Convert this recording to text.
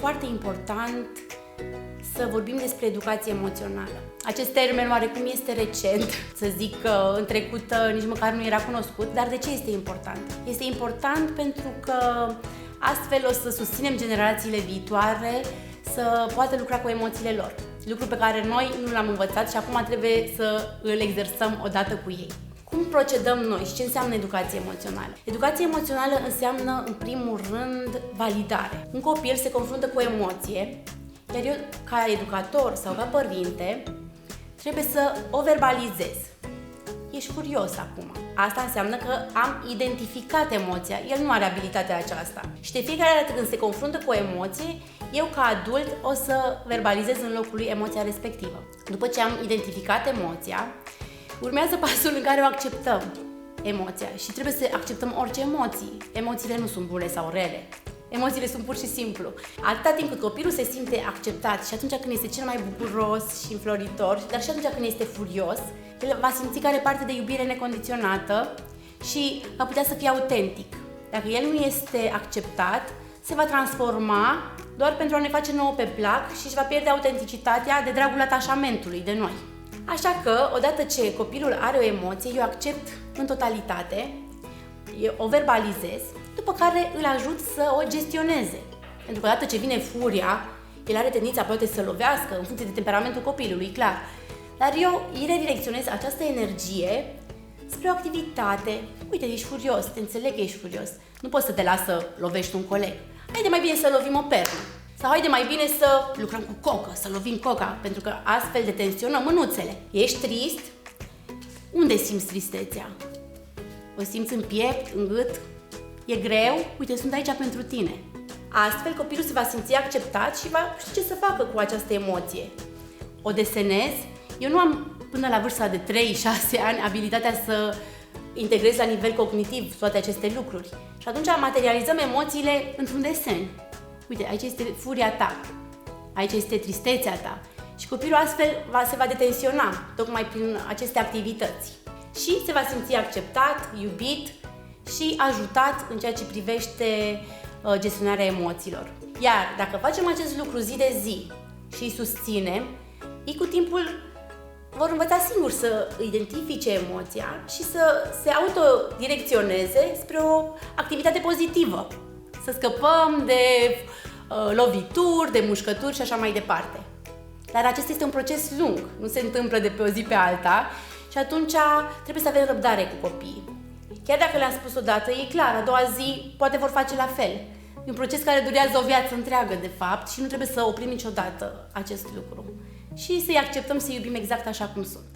foarte important să vorbim despre educație emoțională. Acest termen oarecum este recent, să zic că în trecut nici măcar nu era cunoscut, dar de ce este important? Este important pentru că astfel o să susținem generațiile viitoare să poată lucra cu emoțiile lor. Lucru pe care noi nu l-am învățat și acum trebuie să îl exersăm odată cu ei. Cum procedăm noi și ce înseamnă educație emoțională? Educație emoțională înseamnă, în primul rând, validare. Un copil se confruntă cu o emoție, iar eu, ca educator sau ca părinte, trebuie să o verbalizez. Ești furios acum. Asta înseamnă că am identificat emoția. El nu are abilitatea aceasta. Și de fiecare dată când se confruntă cu o emoție, eu ca adult o să verbalizez în locul lui emoția respectivă. După ce am identificat emoția, urmează pasul în care o acceptăm, emoția. Și trebuie să acceptăm orice emoții. Emoțiile nu sunt bune sau rele. Emoțiile sunt pur și simplu. Atâta timp cât copilul se simte acceptat și atunci când este cel mai bucuros și înfloritor, dar și atunci când este furios, el va simți că are parte de iubire necondiționată și va putea să fie autentic. Dacă el nu este acceptat, se va transforma doar pentru a ne face nouă pe plac și își va pierde autenticitatea de dragul atașamentului de noi. Așa că, odată ce copilul are o emoție, eu accept în totalitate, eu o verbalizez, după care îl ajut să o gestioneze. Pentru că odată ce vine furia, el are tendința poate să lovească în funcție de temperamentul copilului, clar. Dar eu îi redirecționez această energie spre o activitate. Uite, ești furios, te înțeleg că ești furios. Nu poți să te las să lovești un coleg. Haide mai bine să lovim o pernă. Sau haide mai bine să lucrăm cu cocă, să lovim coca, pentru că astfel detenționăm mânuțele. Ești trist? Unde simți tristețea? O simți în piept, în gât? E greu? Uite, sunt aici pentru tine. Astfel, copilul se va simți acceptat și va ști ce să facă cu această emoție. O desenez. Eu nu am, până la vârsta de 3-6 ani, abilitatea să integrez la nivel cognitiv toate aceste lucruri. Și atunci materializăm emoțiile într-un desen. Uite, aici este furia ta, aici este tristețea ta. Și copilul astfel se va detensiona, tocmai prin aceste activități. Și se va simți acceptat, iubit și ajutat în ceea ce privește gestionarea emoțiilor. Iar dacă facem acest lucru zi de zi și îi susținem, ei cu timpul vor învăța singuri să identifice emoția și să se autodirecționeze spre o activitate pozitivă. Să scăpăm de lovituri, de mușcături și așa mai departe. Dar acesta este un proces lung, nu se întâmplă de pe o zi pe alta și atunci trebuie să avem răbdare cu copiii. Chiar dacă le-am spus odată, e clar, a doua zi poate vor face la fel. E un proces care durează o viață întreagă, de fapt, și nu trebuie să oprim niciodată acest lucru. Și să-i acceptăm să iubim exact așa cum sunt.